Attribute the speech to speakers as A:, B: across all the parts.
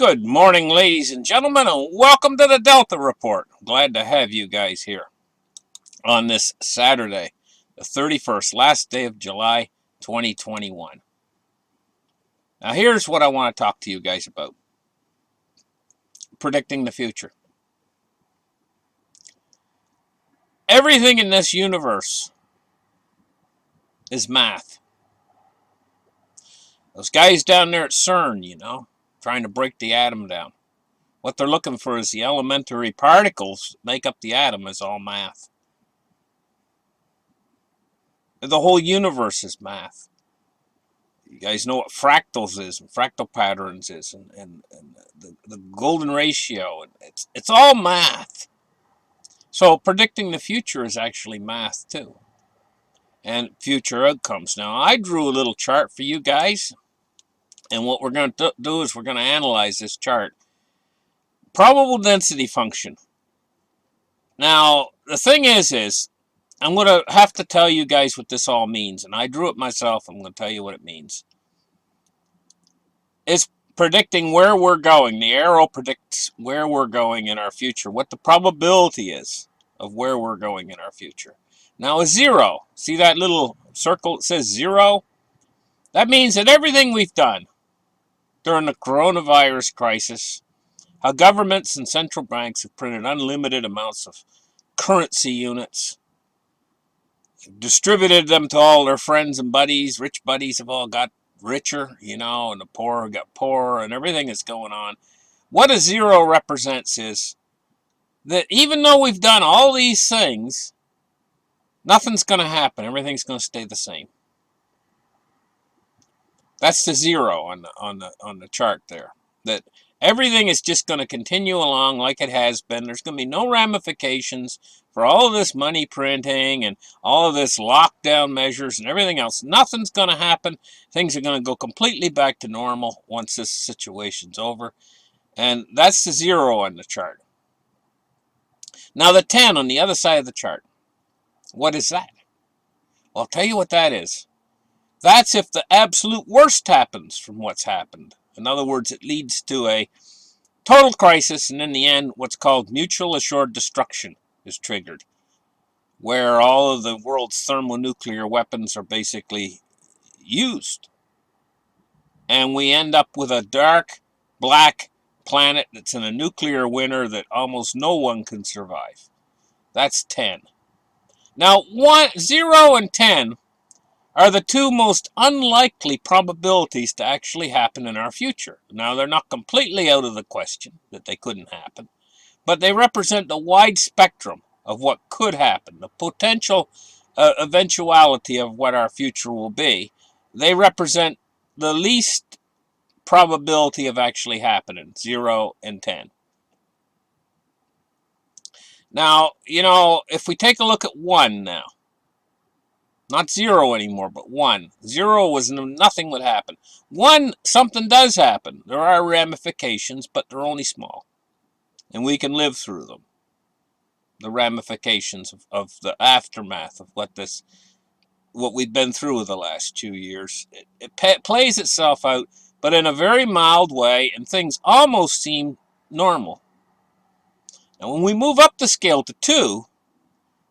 A: Good morning, ladies and gentlemen, and welcome to the Delta Report. Glad to have you guys here on this Saturday, the 31st, last day of July 2021. Now, here's what I want to talk to you guys about. Predicting the future. Everything in this universe is math. Those guys down there at CERN, trying to break the atom down. What they're looking for is the elementary particles that make up the atom is all math. The whole universe is math. You guys know what fractals is and fractal patterns is and the golden ratio. It's all math. So predicting the future is actually math too. And future outcomes. Now, I drew a little chart for you guys. And what we're going to do is we're going to analyze this chart. Probable density function. Now, the thing is I'm going to have to tell you guys what this all means. And I drew it myself. I'm going to tell you what it means. It's predicting where we're going. The arrow predicts where we're going in our future. What the probability is of where we're going in our future. Now, a zero. See that little circle that says 0? That means that everything we've done during the coronavirus crisis, how governments and central banks have printed unlimited amounts of currency units, distributed them to all their friends and buddies. Rich buddies have all got richer, and the poor got poorer, and everything that's going on. What a zero represents is that even though we've done all these things, nothing's going to happen. Everything's going to stay the same. That's the zero on the chart there. That everything is just going to continue along like it has been. There's going to be no ramifications for all of this money printing and all of this lockdown measures and everything else. Nothing's going to happen. Things are going to go completely back to normal once this situation's over. And that's the zero on the chart. Now the 10 on the other side of the chart. What is that? Well, I'll tell you what that is. That's if the absolute worst happens from what's happened. In other words, it leads to a total crisis, and in the end, what's called mutual assured destruction is triggered, where all of the world's thermonuclear weapons are basically used. And we end up with a dark, black planet that's in a nuclear winter that almost no one can survive. That's 10. Now, 0 and 10 are the two most unlikely probabilities to actually happen in our future. Now, they're not completely out of the question that they couldn't happen, but they represent the wide spectrum of what could happen, the potential eventuality of what our future will be. They represent the least probability of actually happening, 0 and 10. Now, if we take a look at 1 now, not 0 anymore, but 1. 0 was nothing would happen. 1, something does happen. There are ramifications, but they're only small. And we can live through them. The ramifications of the aftermath of what we've been through the last 2 years. It plays itself out, but in a very mild way, and things almost seem normal. And when we move up the scale to 2,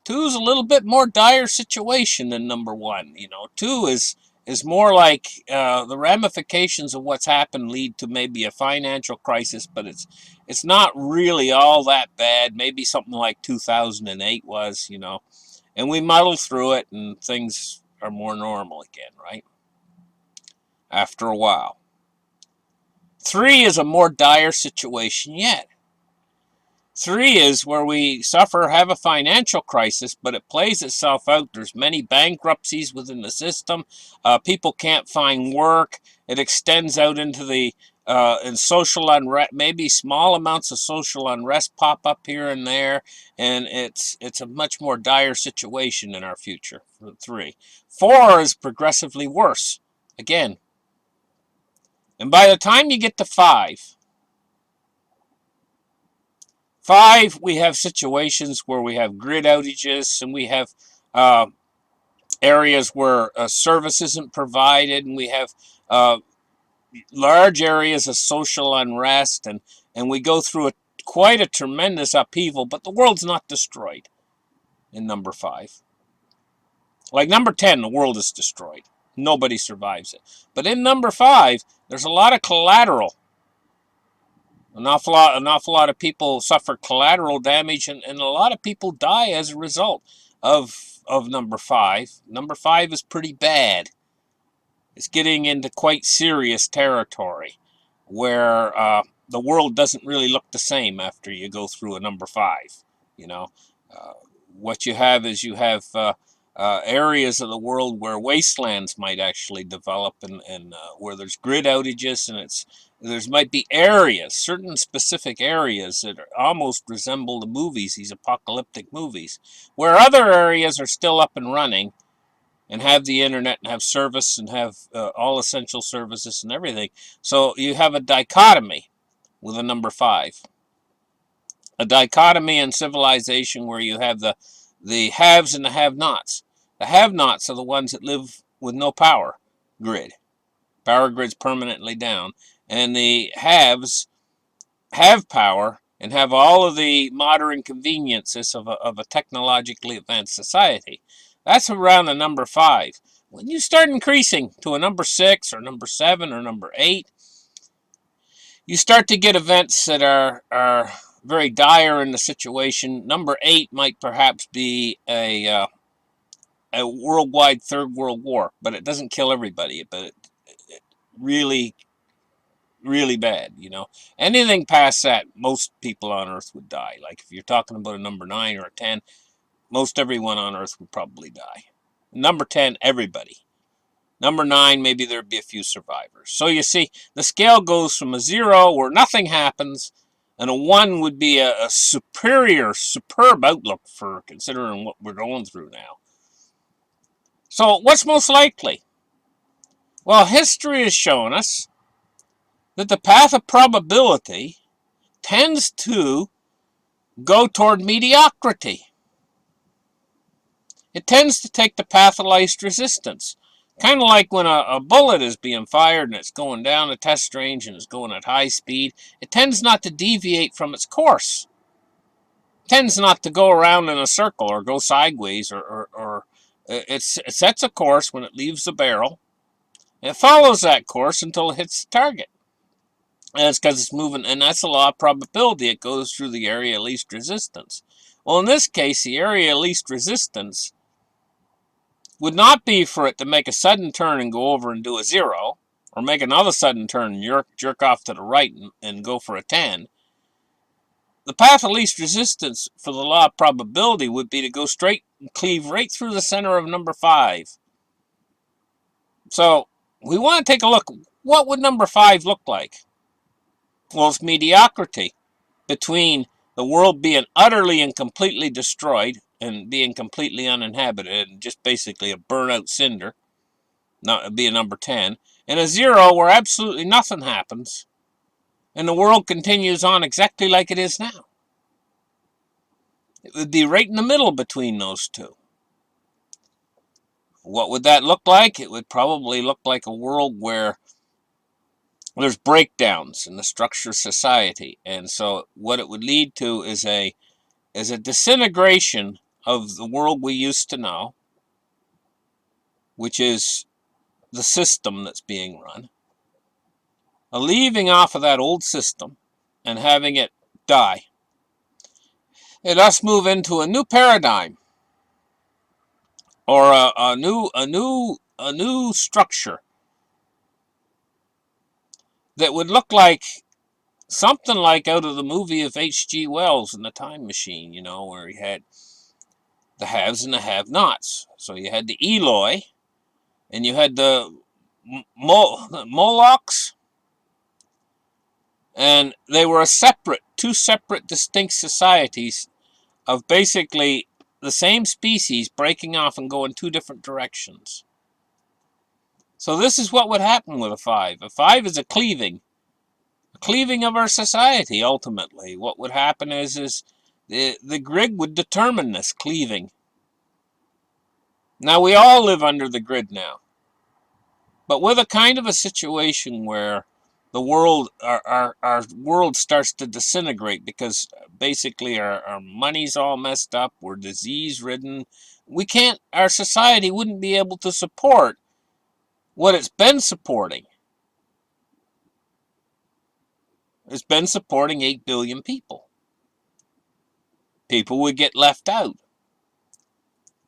A: 2 is a little bit more dire situation than number 1. 2 is more like the ramifications of what's happened lead to maybe a financial crisis, but it's not really all that bad. Maybe something like 2008 was, and we muddle through it and things are more normal again, right? After a while. 3 is a more dire situation yet. 3 is where we have a financial crisis, but it plays itself out. There's many bankruptcies within the system. People can't find work. It extends out into in social unrest. Maybe small amounts of social unrest pop up here and there, and it's a much more dire situation in our future. 3. 4 is progressively worse. Again. And by the time you get to 5, we have situations where we have grid outages, and we have areas where service isn't provided, and we have large areas of social unrest, and we go through quite a tremendous upheaval, but the world's not destroyed in number 5. Like number 10, the world is destroyed. Nobody survives it. But in number 5, there's a lot of collateral. An awful lot of people suffer collateral damage, and a lot of people die as a result of number 5. Number 5 is pretty bad. It's getting into quite serious territory where the world doesn't really look the same after you go through a number 5. You know, uh, what you have is areas of the world where wastelands might actually develop, and where there's grid outages, and there's might be areas, certain specific areas that almost resemble the movies, these apocalyptic movies, where other areas are still up and running and have the internet and have service and have all essential services and everything. So you have a dichotomy with a number 5. A dichotomy in civilization where you have the haves and the have-nots. The have-nots are the ones that live with no power grid. Power grid's permanently down. And the haves have power and have all of the modern conveniences of a technologically advanced society. That's around a number 5. When you start increasing to a number 6 or number 7 or number 8, you start to get events that are very dire in the situation. Number 8 might perhaps be a worldwide third world war, but it doesn't kill everybody, but it really, really bad, you know. Anything past that, most people on Earth would die. Like if you're talking about a number 9 or a 10, most everyone on Earth would probably die. Number 10, everybody. Number 9, maybe there'd be a few survivors. So you see, the scale goes from a 0 where nothing happens, and a 1 would be a superb outlook for considering what we're going through now. So what's most likely? Well, history has shown us that the path of probability tends to go toward mediocrity. It tends to take the path of least resistance. Kind of like when a bullet is being fired and it's going down a test range and it's going at high speed. It tends not to deviate from its course. It tends not to go around in a circle or go sideways, or it sets a course when it leaves the barrel. It follows that course until it hits the target. And it's because it's moving, and that's the law of probability. It goes through the area of least resistance. Well, in this case, the area of least resistance would not be for it to make a sudden turn and go over and do a 0, or make another sudden turn and jerk off to the right and go for a 10. The path of least resistance for the law of probability would be to go straight and cleave right through the center of number 5. So we want to take a look. What would number 5 look like? Well, it's mediocrity between the world being utterly and completely destroyed and being completely uninhabited and just basically a burnout cinder, not be a number 10, and a 0 where absolutely nothing happens and the world continues on exactly like it is now. It would be right in the middle between those two. What would that look like? It would probably look like a world where there's breakdowns in the structure of society, and so what it would lead to is a disintegration of the world we used to know, which is the system that's being run, a leaving off of that old system and having it die, and us move into a new paradigm, or a new structure that would look like something like out of the movie of H.G. Wells in The Time Machine, you know, where he had the haves and the have-nots. So you had the Eloi, and you had the Molochs, and they were two separate distinct societies of basically the same species breaking off and going two different directions. So this is what would happen with a 5. A 5 is a cleaving of our society, ultimately. What would happen is the grid would determine this cleaving. Now, we all live under the grid now. But with a kind of a situation where the world, our world starts to disintegrate because basically our money's all messed up, we're disease ridden, we can't, our society wouldn't be able to support what it's been supporting. It's been supporting 8 billion people. People would get left out.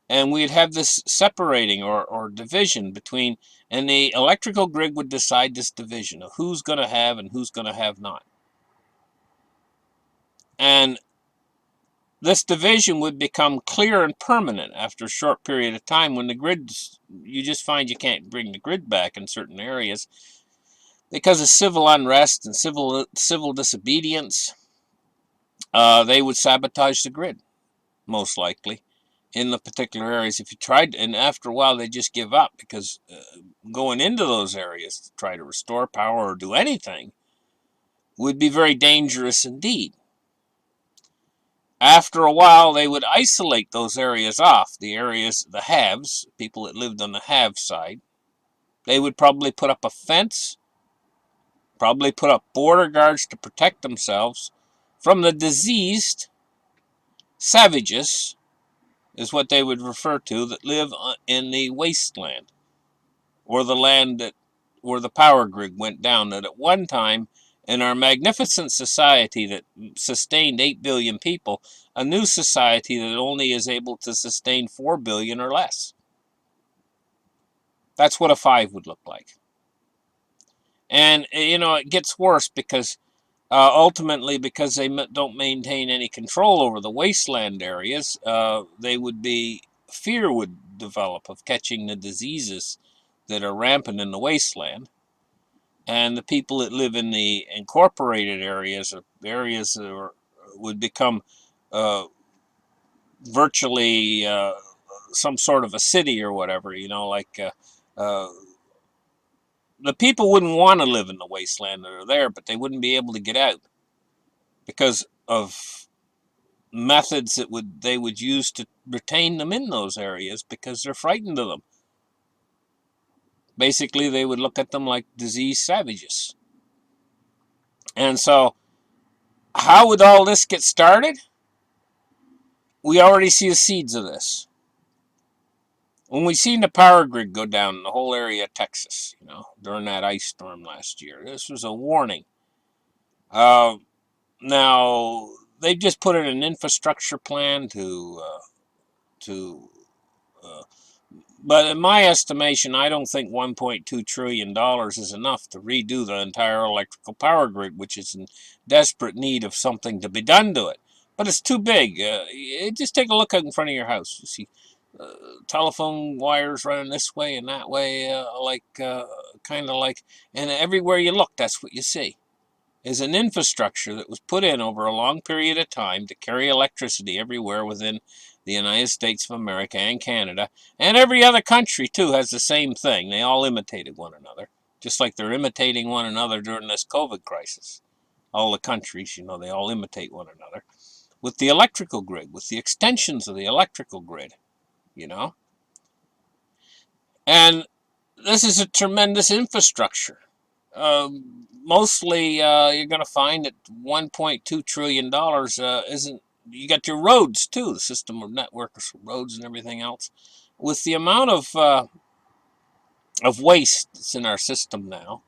A: And we'd have this separating or division between, and the electrical grid would decide this division of who's going to have and who's going to have not. And this division would become clear and permanent after a short period of time when the grid, you just find you can't bring the grid back in certain areas because of civil unrest and civil disobedience. They would sabotage the grid, most likely, in the particular areas. If you tried, and after a while they just give up because going into those areas to try to restore power or do anything would be very dangerous indeed. After a while, they would isolate those areas off, the areas, the haves, people that lived on the have side. They would probably put up a fence, probably put up border guards to protect themselves from the diseased savages, is what they would refer to, that live in the wasteland, or the land that where the power grid went down, that at one time in our magnificent society that sustained 8 billion people, a new society that only is able to sustain 4 billion or less. That's what a 5 would look like. And, you know, it gets worse because ultimately, because they don't maintain any control over the wasteland areas, they would be, fear would develop of catching the diseases that are rampant in the wasteland. And the people that live in the incorporated areas, or areas that would become virtually some sort of a city or whatever, you know, like the people wouldn't want to live in the wasteland that are there, but they wouldn't be able to get out because of methods that they would use to retain them in those areas because they're frightened of them. Basically, they would look at them like diseased savages. And so, how would all this get started? We already see the seeds of this. When we seen the power grid go down in the whole area of Texas, you know, during that ice storm last year, this was a warning. Now, they've just put in an infrastructure plan to but in my estimation, I don't think $1.2 trillion is enough to redo the entire electrical power grid, which is in desperate need of something to be done to it. But it's too big. Just take a look out in front of your house. You see telephone wires running this way and that way, kind of like, and everywhere you look, that's what you see, is an infrastructure that was put in over a long period of time to carry electricity everywhere within the United States of America and Canada, and every other country too has the same thing. They all imitated one another, just like they're imitating one another during this COVID crisis. All the countries, you know, they all imitate one another with the electrical grid, with the extensions of the electrical grid, you know. And this is a tremendous infrastructure. Mostly you're going to find that $1.2 trillion isn't, you got your roads too, the system of networks, roads and everything else. With the amount of waste that's in our system now,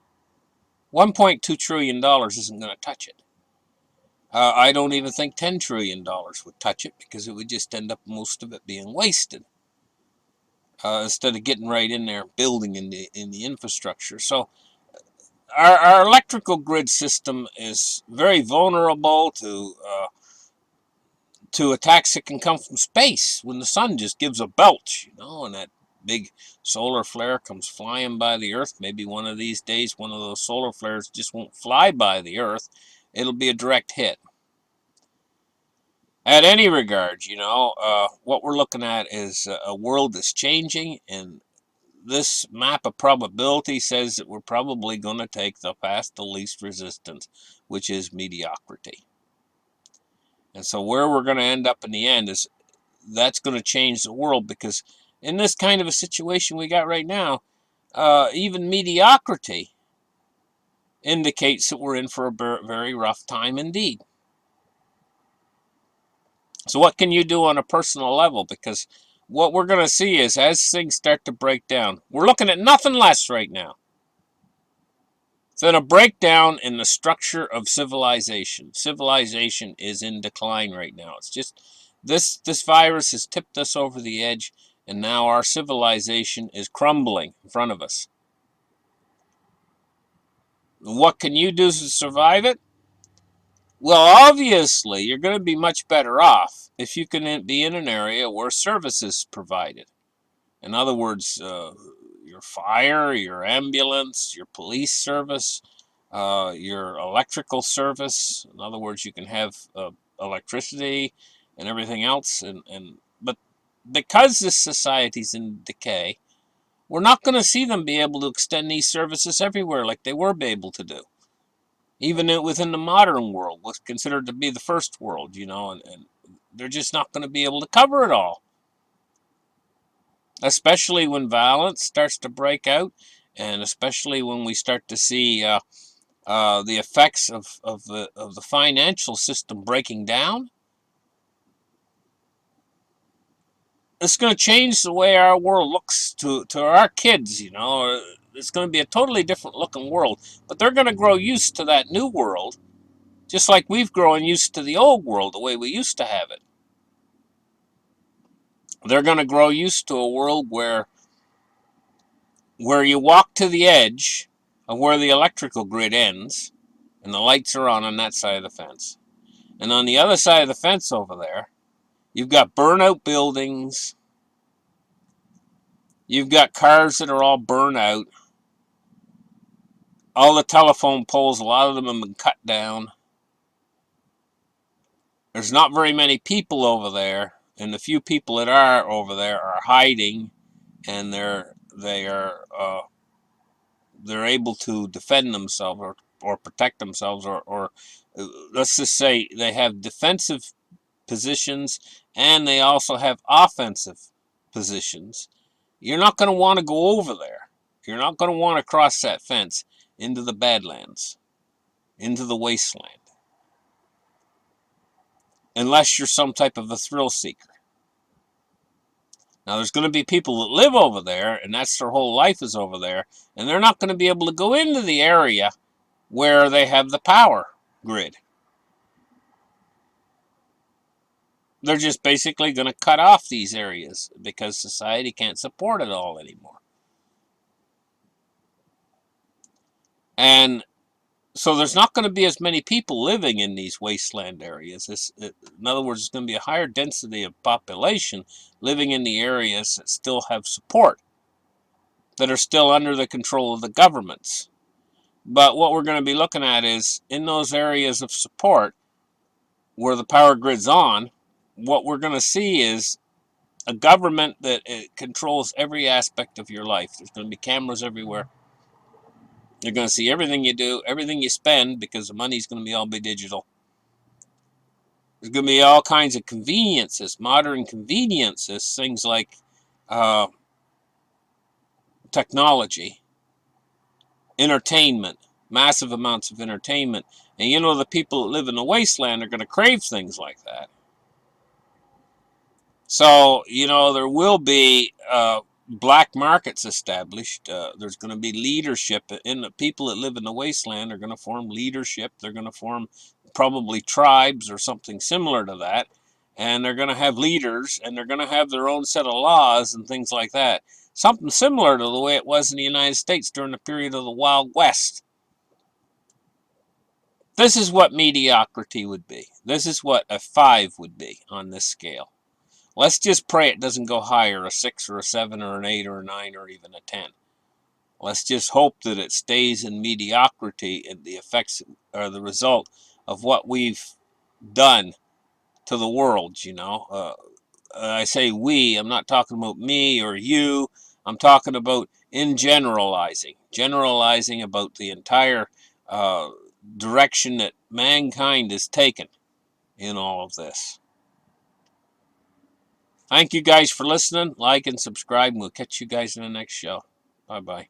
A: $1.2 trillion isn't going to touch it. I don't even think $10 trillion would touch it because it would just end up most of it being wasted instead of getting right in there building in the infrastructure. So our electrical grid system is very vulnerable to attacks that can come from space when the sun just gives a belch, you know, and that big solar flare comes flying by the Earth. Maybe one of these days, one of those solar flares just won't fly by the Earth. It'll be a direct hit. At any regard, you know, what we're looking at is a world that's changing, and this map of probability says that we're probably going to take the path of least resistance, which is mediocrity. And so where we're going to end up in the end is that's going to change the world, because in this kind of a situation we got right now, even mediocrity indicates that we're in for a very rough time indeed. So what can you do on a personal level? Because what we're going to see is as things start to break down, we're looking at nothing less right now than a breakdown in the structure of civilization. Civilization is in decline right now. It's just this virus has tipped us over the edge, and now our civilization is crumbling in front of us. What can you do to survive it? Well, obviously, you're going to be much better off if you can be in an area where service is provided. In other words, your fire, your ambulance, your police service, your electrical service. In other words, you can have electricity and everything else. But because this society's in decay, we're not going to see them be able to extend these services everywhere like they were able to do. Even within the modern world, what's considered to be the first world, and they're just not going to be able to cover it all. Especially when violence starts to break out, and especially when we start to see the effects of the financial system breaking down. It's going to change the way our world looks to our kids. It's going to be a totally different looking world, but they're going to grow used to that new world, just like we've grown used to the old world, the way we used to have it. They're going to grow used to a world where you walk to the edge of where the electrical grid ends, and the lights are on that side of the fence. And on the other side of the fence over there, you've got burnout buildings. You've got cars that are all burnt out. All the telephone poles, a lot of them have been cut down. There's not very many people over there, and the few people that are over there are hiding, and they're able to defend themselves or protect themselves, or let's just say they have defensive positions and they also have offensive positions. You're not going to want to go over there. You're not going to want to cross that fence into the Badlands, into the wasteland, unless you're some type of a thrill seeker. Now, there's going to be people that live over there, and that's their whole life is over there, and they're not going to be able to go into the area where they have the power grid. They're just basically going to cut off these areas because society can't support it all anymore. And so there's not going to be as many people living in these wasteland areas. In other words, there's going to be a higher density of population living in the areas that still have support, that are still under the control of the governments. But what we're going to be looking at is in those areas of support where the power grid's on, what we're going to see is a government that controls every aspect of your life. There's going to be cameras everywhere. You're going to see everything you do, everything you spend, because the money's going to be all be digital. There's going to be all kinds of conveniences, modern conveniences, things like technology, entertainment, massive amounts of entertainment. And the people that live in the wasteland are going to crave things like that. So, there will be black markets established. There's going to be leadership. And the people that live in the wasteland are going to form leadership. They're going to form probably tribes or something similar to that. And they're going to have leaders, and they're going to have their own set of laws and things like that. Something similar to the way it was in the United States during the period of the Wild West. This is what mediocrity would be. This is what a 5 would be on this scale. Let's just pray it doesn't go higher, a 6 or a 7 or an 8 or a 9 or even a 10. Let's just hope that it stays in mediocrity, and the effects are the result of what we've done to the world, I say we, I'm not talking about me or you. I'm talking about in generalizing about the entire direction that mankind has taken in all of this. Thank you guys for listening. Like and subscribe, and we'll catch you guys in the next show. Bye-bye.